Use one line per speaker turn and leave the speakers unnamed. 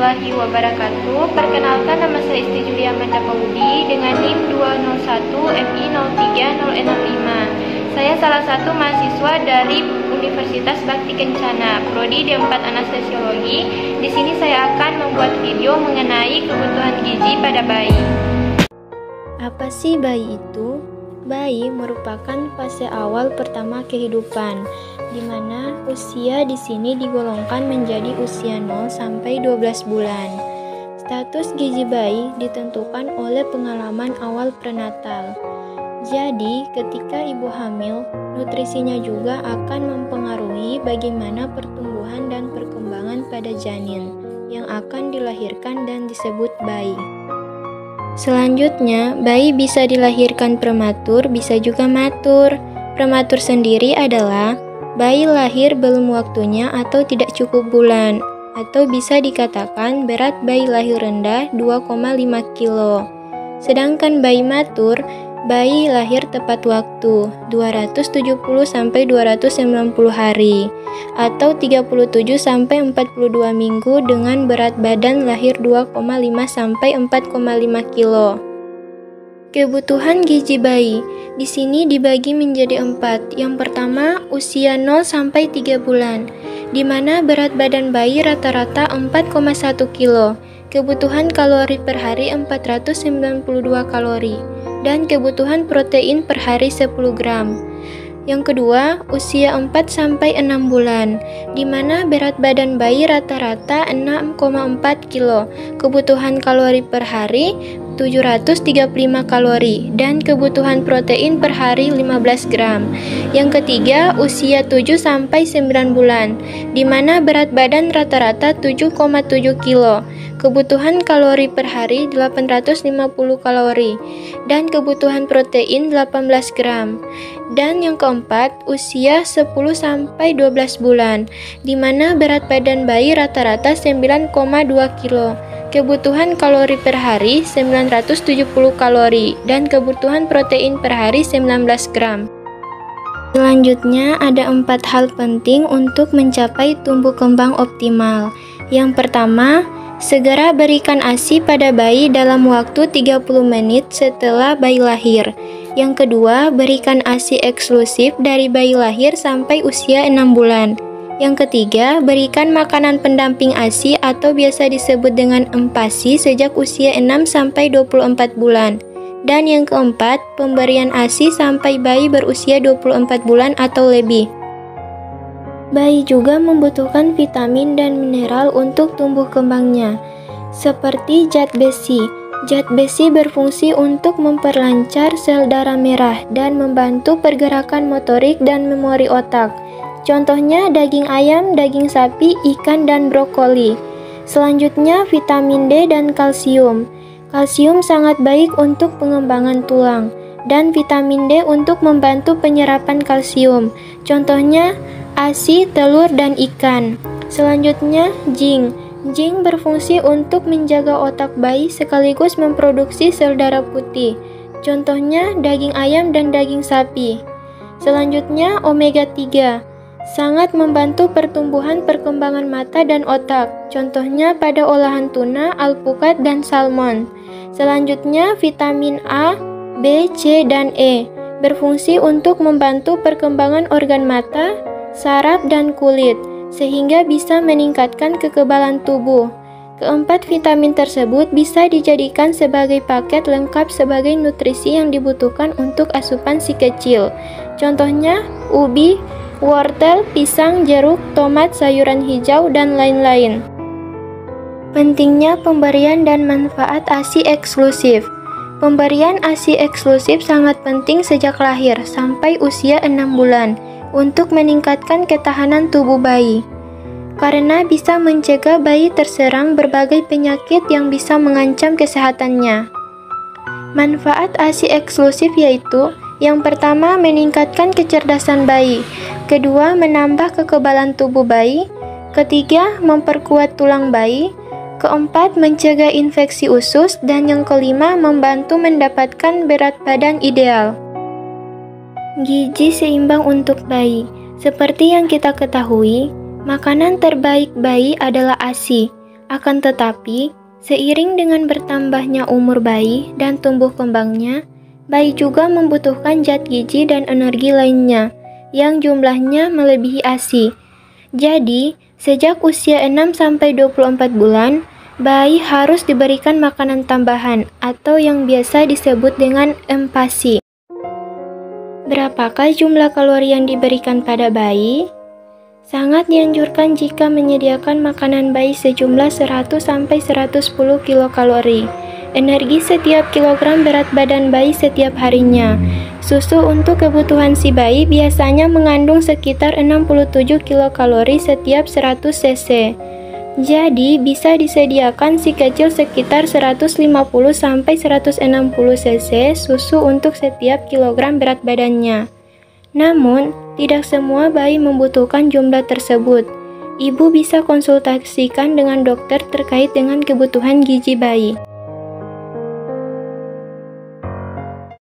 warahmatullahi wabarakatuh. Perkenalkan, nama saya Isti Julia Amanda Paudi dengan NIM 201 FI 03065. Saya salah satu mahasiswa dari Universitas Bakti Kencana, Prodi D4 Anestesiologi. Di sini saya akan membuat video mengenai kebutuhan gizi pada bayi.
Apa sih bayi itu? Bayi merupakan fase awal pertama kehidupan, di mana usia di sini digolongkan menjadi usia 0 sampai 12 bulan. Status gizi bayi ditentukan oleh pengalaman awal prenatal. Jadi, ketika ibu hamil, nutrisinya juga akan mempengaruhi bagaimana pertumbuhan dan perkembangan pada janin yang akan dilahirkan dan disebut bayi. Selanjutnya, bayi bisa dilahirkan prematur, bisa juga matur. Prematur sendiri adalah bayi lahir belum waktunya atau tidak cukup bulan, atau bisa dikatakan berat bayi lahir rendah 2,5 kilo. Sedangkan bayi matur, bayi lahir tepat waktu 270-290 hari atau 37-42 minggu dengan berat badan lahir 2,5-4,5 kilo. Kebutuhan gizi bayi di sini dibagi menjadi 4. Yang pertama, usia 0 sampai 3 bulan, di mana berat badan bayi rata-rata 4,1 kilo. Kebutuhan kalori per hari 492 kalori dan kebutuhan protein per hari 10 gram. Yang kedua, usia 4 sampai 6 bulan, di mana berat badan bayi rata-rata 6,4 kilo. Kebutuhan kalori per hari 735 kalori dan kebutuhan protein per hari 15 gram. Yang ketiga, usia 7 sampai 9 bulan, di mana berat badan rata-rata 7,7 kilo. Kebutuhan kalori per hari 850 kalori dan kebutuhan protein 18 gram. Dan yang keempat, usia 10 sampai 12 bulan, di mana berat badan bayi rata-rata 9,2 kilo. Kebutuhan kalori per hari 970 kalori dan kebutuhan protein per hari 19 gram. Selanjutnya ada 4 hal penting untuk mencapai tumbuh kembang optimal. Yang pertama, segera berikan ASI pada bayi dalam waktu 30 menit setelah bayi lahir. Yang kedua, berikan ASI eksklusif dari bayi lahir sampai usia 6 bulan. Yang ketiga, berikan makanan pendamping ASI atau biasa disebut dengan EMPASI sejak usia 6 sampai 24 bulan. Dan yang keempat, pemberian ASI sampai bayi berusia 24 bulan atau lebih. Bayi juga membutuhkan vitamin dan mineral untuk tumbuh kembangnya, seperti zat besi. Zat besi berfungsi untuk memperlancar sel darah merah dan membantu pergerakan motorik dan memori otak. Contohnya daging ayam, daging sapi, ikan, dan brokoli. Selanjutnya vitamin D dan kalsium. Kalsium sangat baik untuk pengembangan tulang, dan vitamin D untuk membantu penyerapan kalsium. Contohnya ASI, telur, dan ikan. Selanjutnya zinc. Zinc berfungsi untuk menjaga otak bayi sekaligus memproduksi sel darah putih. Contohnya daging ayam dan daging sapi. Selanjutnya omega 3. Sangat membantu pertumbuhan perkembangan mata dan otak. Contohnya pada olahan tuna, alpukat, dan salmon. Selanjutnya vitamin A, B, C, dan E berfungsi untuk membantu perkembangan organ mata, saraf, dan kulit, sehingga bisa meningkatkan kekebalan tubuh. Keempat vitamin tersebut bisa dijadikan sebagai paket lengkap sebagai nutrisi yang dibutuhkan untuk asupan si kecil. Contohnya ubi, wortel, pisang, jeruk, tomat, sayuran hijau, dan lain-lain. Pentingnya pemberian dan manfaat ASI eksklusif. Pemberian ASI eksklusif sangat penting sejak lahir sampai usia 6 bulan untuk meningkatkan ketahanan tubuh bayi, karena bisa mencegah bayi terserang berbagai penyakit yang bisa mengancam kesehatannya. Manfaat ASI eksklusif yaitu: yang pertama, meningkatkan kecerdasan bayi. Kedua, menambah kekebalan tubuh bayi. Ketiga, memperkuat tulang bayi. Keempat, mencegah infeksi usus. Dan yang kelima, membantu mendapatkan berat badan ideal. Gizi seimbang untuk bayi. Seperti yang kita ketahui, makanan terbaik bayi adalah ASI. Akan tetapi, seiring dengan bertambahnya umur bayi dan tumbuh kembangnya, bayi juga membutuhkan zat gizi dan energi lainnya yang jumlahnya melebihi ASI. Jadi, sejak usia 6-24 bulan, bayi harus diberikan makanan tambahan atau yang biasa disebut dengan empasi. Berapakah jumlah kalori yang diberikan pada bayi? Sangat dianjurkan jika menyediakan makanan bayi sejumlah 100-110 kilokalori. Energi setiap kilogram berat badan bayi setiap harinya. Susu untuk kebutuhan si bayi biasanya mengandung sekitar 67 kilokalori setiap 100 cc. Jadi, bisa disediakan si kecil sekitar 150-160 cc susu untuk setiap kilogram berat badannya. Namun, tidak semua bayi membutuhkan jumlah tersebut. Ibu bisa konsultasikan dengan dokter terkait dengan kebutuhan gizi bayi.